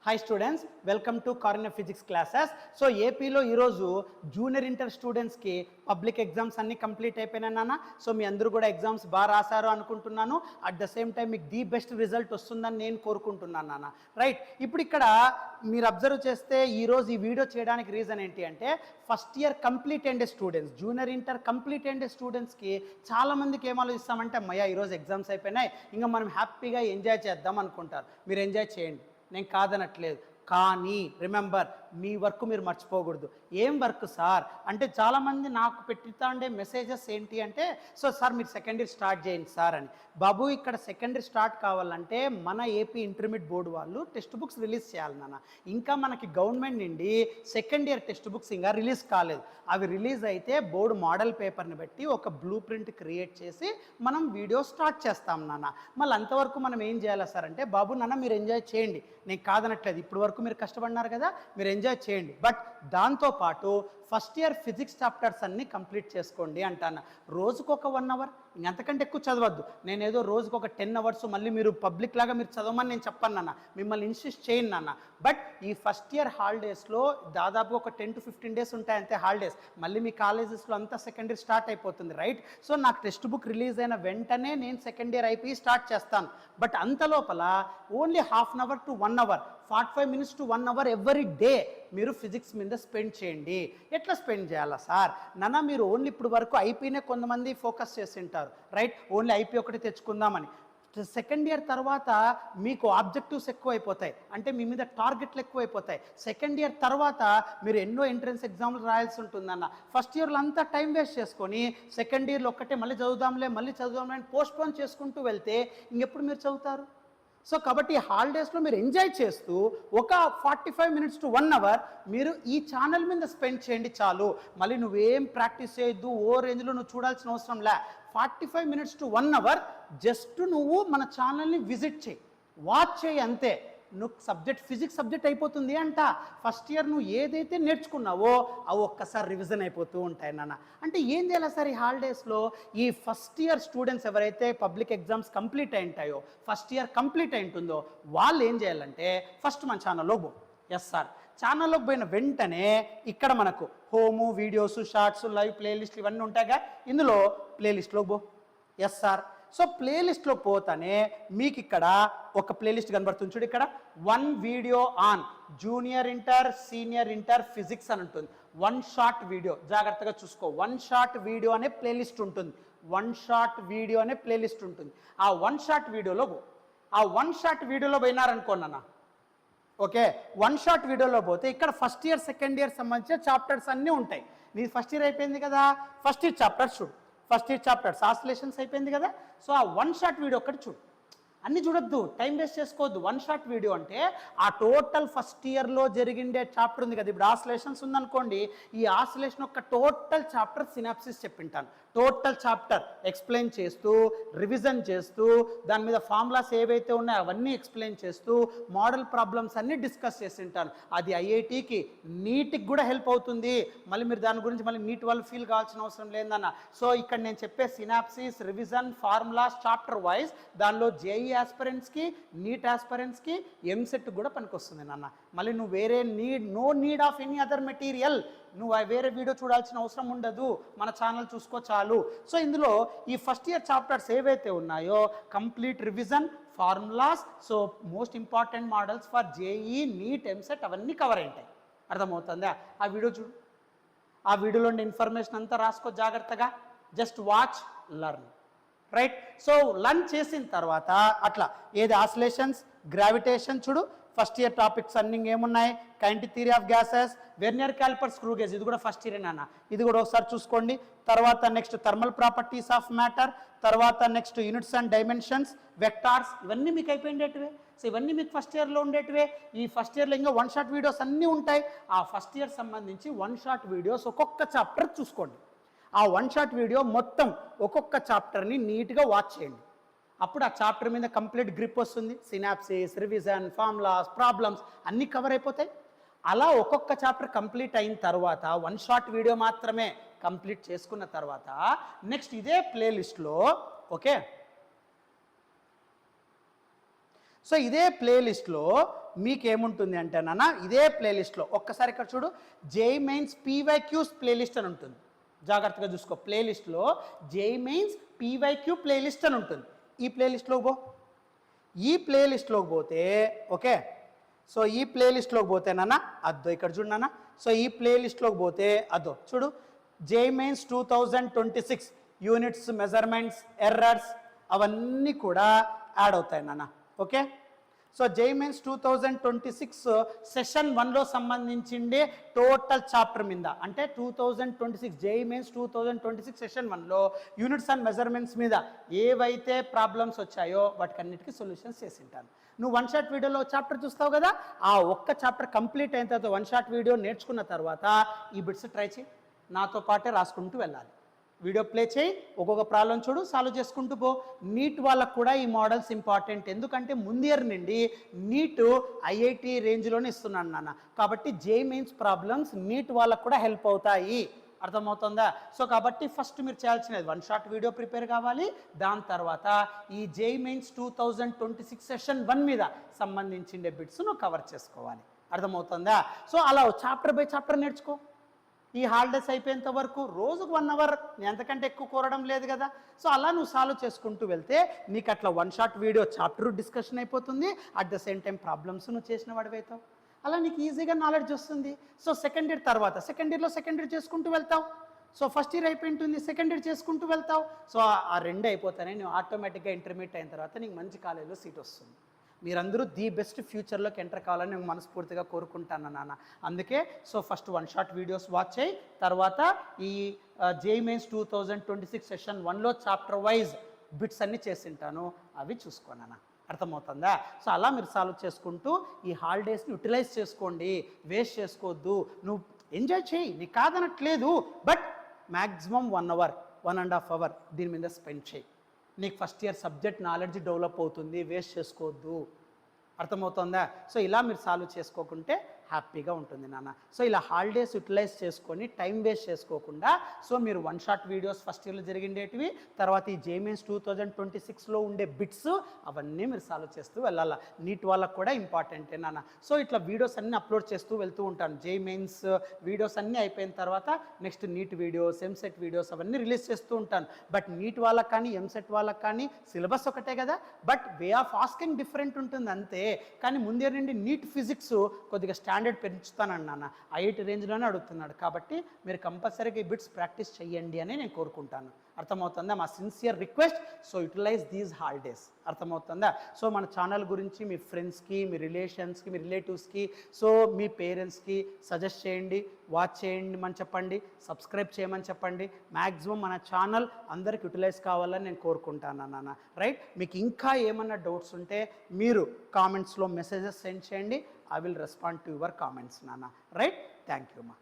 Hi students, welcome to corner physics classes. So ఏపీలో ఈరోజు junior inter స్టూడెంట్స్కి public exams అన్నీ కంప్లీట్ అయిపోయినాయి నాన్న. సో మీ అందరూ కూడా ఎగ్జామ్స్ బాగా రాశారు అనుకుంటున్నాను. అట్ ద సేమ్ టైం మీకు ది బెస్ట్ రిజల్ట్ వస్తుందని నేను కోరుకుంటున్నాను నాన్న. రైట్, ఇప్పుడు ఇక్కడ మీరు అబ్జర్వ్ చేస్తే ఈరోజు ఈ వీడియో చేయడానికి రీజన్ ఏంటి అంటే, ఫస్ట్ ఇయర్ కంప్లీట్ అయ్యే స్టూడెంట్స్, జూనియర్ ఇంటర్ కంప్లీట్ అయ్యే స్టూడెంట్స్కి చాలామందికి ఏం ఆలోచిస్తామంటే, అమ్మయ్య ఈరోజు ఎగ్జామ్స్ అయిపోయినాయి, ఇంకా మనం హ్యాపీగా ఎంజాయ్ చేద్దాం అనుకుంటారు. మీరు ఎంజాయ్ చేయండి, నేను కాదనట్లేదు. కానీ రిమెంబర్, మీ వర్క్ మీరు మర్చిపోకూడదు. ఏం వర్క్ సార్ అంటే, చాలామంది నాకు పెట్టుతా ఉండే మెసేజెస్ ఏంటి అంటే, సో సార్ మీరు సెకండరీ స్టార్ట్ చేయండి సార్ అని. బాబు, ఇక్కడ సెకండరీ స్టార్ట్ కావాలంటే మన ఏపీ ఇంటర్మీడియట్ బోర్డు వాళ్ళు టెక్స్ట్ బుక్స్ రిలీజ్ చేయాలి నాన్న. ఇంకా మనకి గవర్నమెంట్ నుండి సెకండ్ ఇయర్ టెక్స్ట్ బుక్స్ ఇంకా రిలీజ్ కాలేదు. అవి రిలీజ్ అయితే బోర్డు మోడల్ పేపర్ని బట్టి ఒక బ్లూ ప్రింట్ క్రియేట్ చేసి మనం వీడియో స్టార్ట్ చేస్తాం నాన్న. మళ్ళీ అంతవరకు మనం ఏం చేయాలి సార్ అంటే, బాబు నాన్న మీరు ఎంజాయ్ చేయండి, నేను కాదనట్లేదు. ఇప్పుడు వరకు మీరు కష్టపడినారు కదా, మీరు ఎంజాయ్ చేయండి. బట్ దాంతోపాటు ఫస్ట్ ఇయర్ ఫిజిక్స్ చాప్టర్స్ అన్నీ కంప్లీట్ చేసుకోండి అంటాను. రోజుకు ఒక 1 అవర్, ఇంకంతకంటే ఎక్కువ చదవద్దు. నేను ఏదో రోజుకు ఒక 10 అవర్స్ మళ్ళీ మీరు పబ్లిక్ లాగా మీరు చదవమని నేను చెప్పాను నాన్న, మిమ్మల్ని ఇన్సిస్ట్ చేయను నాన్న. బట్ ఈ ఫస్ట్ ఇయర్ హాలిడేస్లో దాదాపు ఒక 10 to 15 డేస్ ఉంటాయి అంతే హాలిడేస్. మళ్ళీ మీ కాలేజెస్లో అంతా సెకండ్ ఇయర్ స్టార్ట్ అయిపోతుంది, రైట్? సో నాకు టెక్స్ట్ బుక్ రిలీజ్ అయిన వెంటనే నేను సెకండ్ ఇయర్ అయిపోయి స్టార్ట్ చేస్తాను. బట్ అంత లోపల only ½ hour to 1 hour, 45 minutes to 1 hour every day మీరు ఫిజిక్స్ మీద స్పెండ్ చేయండి. ఎట్లా స్పెండ్ చేయాలా సార్? నాన్న మీరు ఓన్లీ ఇప్పుడు వరకు ఐపీనే కొంతమంది ఫోకస్ చేసి ఉంటారు, రైట్? ఓన్లీ ఐపీ ఒకటి తెచ్చుకుందామని. సెకండ్ ఇయర్ తర్వాత మీకు ఆబ్జెక్టివ్స్ ఎక్కువ అయిపోతాయి, అంటే మీ మీద టార్గెట్లు ఎక్కువ అయిపోతాయి. సెకండ్ ఇయర్ తర్వాత మీరు ఎన్నో ఎంట్రన్స్ ఎగ్జామ్లు రాయాల్సి ఉంటుందన్న. ఫస్ట్ ఇయర్లో అంతా టైం వేస్ట్ చేసుకొని సెకండ్ ఇయర్లో ఒక్కటే మళ్ళీ చదువుదాంలే అని పోస్ట్పోన్ చేసుకుంటూ వెళ్తే ఇంకెప్పుడు మీరు చదువుతారు? సో కాబట్టి హాలిడేస్లో మీరు ఎంజాయ్ చేస్తూ ఒక 45 minutes to 1 అవర్ మీరు ఈ ఛానల్ మీద స్పెండ్ చేయండి చాలు. మళ్ళీ నువ్వేం ప్రాక్టీస్ చేయొద్దు, ఓ రేంజ్లో నువ్వు చూడాల్సిన అవసరం లే. 45 minutes to 1 అవర్ జస్ట్ నువ్వు మన ఛానల్ని విజిట్ చేయి, వాచ్ చేయి, అంతే. నువ్వు సబ్జెక్ట్ ఫిజిక్స్ సబ్జెక్ట్ అయిపోతుంది అంట. ఫస్ట్ ఇయర్ నువ్వు ఏదైతే నేర్చుకున్నావో అవి ఒక్కసారి రివిజన్ అయిపోతూ ఉంటాయి నాన్న. అంటే ఏం చేయాలి సార్ ఈ హాలిడేస్లో? ఈ ఫస్ట్ ఇయర్ స్టూడెంట్స్ ఎవరైతే పబ్లిక్ ఎగ్జామ్స్ కంప్లీట్ అయి ఉంటాయో, ఫస్ట్ ఇయర్ కంప్లీట్ అయి ఉంటుందో, వాళ్ళు ఏం చేయాలంటే ఫస్ట్ మన ఛానల్లో పో. ఎస్ సార్, ఛానల్లోకి పోయిన వెంటనే ఇక్కడ మనకు home, videos, shorts, live playlist ఇవన్నీ ఉంటాయిగా, ఇందులో ప్లేలిస్ట్లో పో. Yes sir. సో ప్లేలిస్ట్లో పోతానే మీకు ఇక్కడ ఒక ప్లేలిస్ట్ కనబడుతుంది చూడు, ఇక్కడ 1 video on junior inter senior inter physics అని ఉంటుంది. 1 షార్ట్ వీడియో, జాగ్రత్తగా చూసుకో. 1 షార్ట్ వీడియో అనే ప్లేలిస్ట్ ఉంటుంది. 1 షార్ట్ వీడియో అనే ప్లేలిస్ట్ ఉంటుంది. ఆ 1 షార్ట్ వీడియోలో ఆ 1 షార్ట్ వీడియోలో పోయినారనుకోండి, ఓకే, 1 షార్ట్ వీడియోలో పోతే ఇక్కడ ఫస్ట్ ఇయర్ సెకండ్ ఇయర్ సంబంధించిన చాప్టర్స్ అన్నీ ఉంటాయి. నీ ఫస్ట్ ఇయర్ అయిపోయింది కదా, ఫస్ట్ ఇయర్ చాప్టర్స్ చూడు. ఫస్ట్ ఇయర్ చాప్టర్స్ ఆసిలేషన్స్ అయిపోయింది కదా. సో ఆ 1 షార్ట్ వీడియో ఒక్కటి చూడు, అన్నీ చూడొద్దు, టైం వేస్ట్ చేసుకోవద్దు. 1 షార్ట్ వీడియో అంటే ఆ టోటల్ ఫస్ట్ ఇయర్లో జరిగిండే చాప్టర్ ఉంది కదా, ఇప్పుడు ఆసిలేషన్స్ ఉందనుకోండి, ఈ ఆసిలేషన్ యొక్క టోటల్ చాప్టర్ సినాప్సిస్ చెప్పింటాను. టోటల్ చాప్టర్ ఎక్స్ప్లెయిన్ చేస్తూ, రివిజన్ చేస్తూ, దాని మీద ఫార్ములాస్ ఏవైతే ఉన్నాయో అవన్నీ ఎక్స్ప్లెయిన్ చేస్తూ, మోడల్ ప్రాబ్లమ్స్ అన్నీ డిస్కస్ చేసింటాను. అది ఐఐటికి, నీట్కి కూడా హెల్ప్ అవుతుంది. మళ్ళీ మీరు దాని గురించి మళ్ళీ నీట్ వాళ్ళు ఫీల్ కావాల్సిన అవసరం లేదన్న. సో ఇక్కడ నేను చెప్పే synopsis, revision, formulas chapter wise దానిలో జేఈ ఆస్పిరెంట్స్కి, నీట్ ఆస్పిరెంట్స్కి, ఎంసెట్ కూడా పనికొస్తుంది నాన్న. మళ్ళీ నువ్వు వేరే no need of any other material, నువ్వు వేరే వీడియో చూడాల్సిన అవసరం ఉండదు, మన ఛానల్ చూసుకో చాలు. సో ఇందులో ఈ ఫస్ట్ ఇయర్ చాప్టర్స్ ఏవైతే ఉన్నాయో complete revision, formulas, so most important models for JEE, NEET, EAMCET అవన్నీ కవర్ అయింటాయి. అర్థమవుతుందా? ఆ వీడియో చూడు, ఆ వీడియోలో ఉండే ఇన్ఫర్మేషన్ అంతా రాసుకో జాగ్రత్తగా. Just watch, learn, right? So learn చేసిన తర్వాత అట్లా ఏది ఆసిలేషన్స్, గ్రావిటేషన్ చూడు. ఫస్ట్ ఇయర్ టాపిక్స్ అన్ని ఏమున్నాయి? Kinetic theory of gases, vernier calliper, screw gauge, ఇది కూడా ఫస్ట్ ఇయర్ నాన్న, ఇది కూడా ఒకసారి చూసుకోండి. తర్వాత next thermal properties of matter, తర్వాత next units and dimensions, vectors, ఇవన్నీ మీకు అయిపోయిండేటివే. సో ఇవన్నీ మీకు ఫస్ట్ ఇయర్లో ఉండేటివే. ఈ ఫస్ట్ ఇయర్లో ఇంకా 1 షార్ట్ వీడియోస్ అన్నీ ఉంటాయి. ఆ ఫస్ట్ ఇయర్ సంబంధించి 1 షార్ట్ వీడియోస్ ఒక్కొక్క చాప్టర్ చూసుకోండి. ఆ 1 షార్ట్ వీడియో మొత్తం ఒక్కొక్క చాప్టర్ని నీట్గా వాచ్ చేయండి. అప్పుడు ఆ చాప్టర్ మీద కంప్లీట్ గ్రిప్ వస్తుంది. సినాప్సిస్, రివిజన్, ఫార్ములాస్, ప్రాబ్లమ్స్ అన్నీ కవర్ అయిపోతాయి. అలా ఒక్కొక్క చాప్టర్ కంప్లీట్ అయిన తర్వాత 1 షార్ట్ వీడియో మాత్రమే కంప్లీట్ చేసుకున్న తర్వాత నెక్స్ట్ ఇదే ప్లేలిస్ట్లో, ఓకే, సో ఇదే ప్లేలిస్ట్లో మీకేముంటుంది అంటే నాన్న ఇదే ప్లేలిస్ట్లో ఒక్కసారి ఇక్కడ చూడు, జేఈ మెయిన్స్ పీవైక్యూస్ ప్లేలిస్ట్ అని ఉంటుంది. జాగ్రత్తగా చూసుకో, ప్లేలిస్ట్లో జేఈ మెయిన్స్ పీవైక్యూ ప్లేలిస్ట్ అని ఉంటుంది. ఈ ప్లేలిస్ట్లోకి పో. ఈ ప్లేలిస్ట్లోకి పోతే ఓకే, సో ఈ ప్లేలిస్ట్లోకి పోతే నాన్న అద్దో ఇక్కడ చూడు నాన్న. సో ఈ ప్లేలిస్ట్లోకి పోతే అద్దో చూడు, JEE mains 2026 units, measurements, errors అవన్నీ కూడా యాడ్ అవుతాయి నాన్న. Okay, so JEE mains 2026 session 1లో సంబంధించిండే టోటల్ చాప్టర్ మీద, అంటే 2026 జేఈ మెయిన్స్ 2026 సెషన్ 1లో యూనిట్స్ అండ్ మెజర్మెంట్స్ మీద ఏవైతే ప్రాబ్లమ్స్ వచ్చాయో వాటికన్నిటికీ సొల్యూషన్స్ చేసి ఉంటాను. నువ్వు వన్ షాట్ వీడియోలో చాప్టర్ చూస్తావు కదా, ఆ ఒక్క చాప్టర్ కంప్లీట్ అయిన తర్వాత వన్ షాట్ వీడియో నేర్చుకున్న తర్వాత ఈ బిట్స్ ట్రై చేయి, నాతో పాటే రాసుకుంటూ వెళ్ళాలి. వీడియో ప్లే చేయి, ఒక్కొక్క ప్రాబ్లం చూడు, సాల్వ్ చేసుకుంటూ పో. నీట్ వాళ్ళకు కూడా ఈ మోడల్స్ ఇంపార్టెంట్, ఎందుకంటే ముందు ఇయర్ నుండి నీట్ ఐఐటి రేంజ్లోనే ఇస్తున్నాను నాన్న. కాబట్టి జేఈ మెయిన్స్ ప్రాబ్లమ్స్ నీట్ వాళ్ళకు కూడా హెల్ప్ అవుతాయి. అర్థమవుతుందా? సో కాబట్టి ఫస్ట్ మీరు చేయాల్సినది వన్ షాట్ వీడియో ప్రిపేర్ కావాలి. దాని తర్వాత ఈ జేఈ మెయిన్స్ 2026 సెషన్ 1 మీద సంబంధించిన బిట్స్ నువ్వు కవర్ చేసుకోవాలి. అర్థమవుతుందా? సో అలా చాప్టర్ బై చాప్టర్ నేర్చుకో. ఈ హాలిడేస్ అయిపోయేంత వరకు రోజుకు 1 అవర్, ఎంతకంటే ఎక్కువ కోరడం లేదు కదా. సో అలా నువ్వు సాల్వ్ చేసుకుంటూ వెళ్తే నీకు అట్లా one shot video chapter discussion అయిపోతుంది, at the same time problems నువ్వు చేసిన వాడివైతావు. అలా నీకు ఈజీగా నాలెడ్జ్ వస్తుంది. సో సెకండ్ ఇయర్ తర్వాత సెకండ్ ఇయర్లో సెకండ్ ఇయర్ చేసుకుంటూ వెళ్తావు. సో ఫస్ట్ ఇయర్ అయిపోయింటుంది, సెకండ్ ఇయర్ చేసుకుంటూ వెళ్తావు. సో ఆ రెండు అయిపోతానే నువ్వు ఆటోమేటిక్గా ఇంటర్మీడియట్ అయిన తర్వాత నీకు మంచి కాలేజీలో సీట్ వస్తుంది. మీరందరూ ది బెస్ట్ ఫ్యూచర్లోకి ఎంటర్ కావాలని నేను మనస్ఫూర్తిగా కోరుకుంటాను నాన్న. అందుకే so first one shot videos watch చేయి, తర్వాత ఈ జేఈ మెయిన్స్ 2026 సెషన్ 1లో చాప్టర్ వైజ్ బిట్స్ అన్నీ చేసింటాను, అవి చూసుకోనన్నా. అర్థమవుతుందా? సో అలా మీరు సాల్వ్ చేసుకుంటూ ఈ హాలిడేస్ని యూటిలైజ్ చేసుకోండి, వేస్ట్ చేసుకోవద్దు. నువ్వు ఎంజాయ్ చేయి, నీకు కాదనట్లేదు, బట్ మ్యాక్సిమం 1 అవర్ 1.5 అవర్ దీని మీద స్పెండ్ చేయి. నీకు first year subject knowledge develop అవుతుంది, వేస్ట్ చేసుకోవద్దు. అర్థమవుతుందా? సో ఇలా మీరు సాల్వ్ చేసుకోకుంటే హ్యాపీగా ఉంటుంది నాన్న. సో ఇలా హాలిడేస్ యూటిలైజ్ చేసుకొని టైం వేస్ట్ చేసుకోకుండా సో మీరు వన్ షాట్ వీడియోస్ ఫస్ట్ ఇయర్లో జరిగిండేటివి, తర్వాత ఈ జేఈ మెయిన్స్ 2026లో ఉండే బిట్స్ అవన్నీ మీరు సాల్వ్ చేస్తూ వెళ్ళాలి. నీట్ వాళ్ళకు కూడా ఇంపార్టెంటే నాన్న. సో ఇట్లా వీడియోస్ అన్నీ అప్లోడ్ చేస్తూ వెళ్తూ ఉంటాను. జేఈ మెయిన్స్ వీడియోస్ అన్నీ అయిపోయిన తర్వాత next NEET videos, EAMCET videos అవన్నీ రిలీజ్ చేస్తూ ఉంటాను. బట్ నీట్ వాళ్ళకి కానీ ఎంసెట్ వాళ్ళకి కానీ సిలబస్ ఒకటే కదా, but way of asking different ఉంటుంది అంతే. కానీ ముందే నుండి నీట్ ఫిజిక్స్ కొద్దిగా స్టాండర్డ్ పెంచుతానన్నాను, ఐఐటి రేంజ్లోనే అడుగుతున్నాడు. కాబట్టి మీరు కంపల్సరీగా ఈ బిట్స్ ప్రాక్టీస్ చేయండి అని నేను కోరుకుంటాను. అర్థమవుతుందా? మా sincere request. So utilize these holidays. అర్థమవుతుందా? సో మన ఛానల్ గురించి మీ ఫ్రెండ్స్కి, మీ రిలేషన్స్కి, మీ రిలేటివ్స్కి, సో మీ పేరెంట్స్కి సజెస్ట్ చేయండి, వాచ్ చేయండి అని చెప్పండి, సబ్స్క్రైబ్ చేయమని చెప్పండి. మ్యాక్సిమం మన ఛానల్ అందరికి యూటిలైజ్ కావాలని నేను కోరుకుంటాను నాన్న. రైట్? మీకు ఇంకా ఏమన్నా డౌట్స్ ఉంటే మీరు కామెంట్స్లో మెసేజెస్ సెండ్ చేయండి. I will respond to your comments, Nana. Right? Thank you, ma.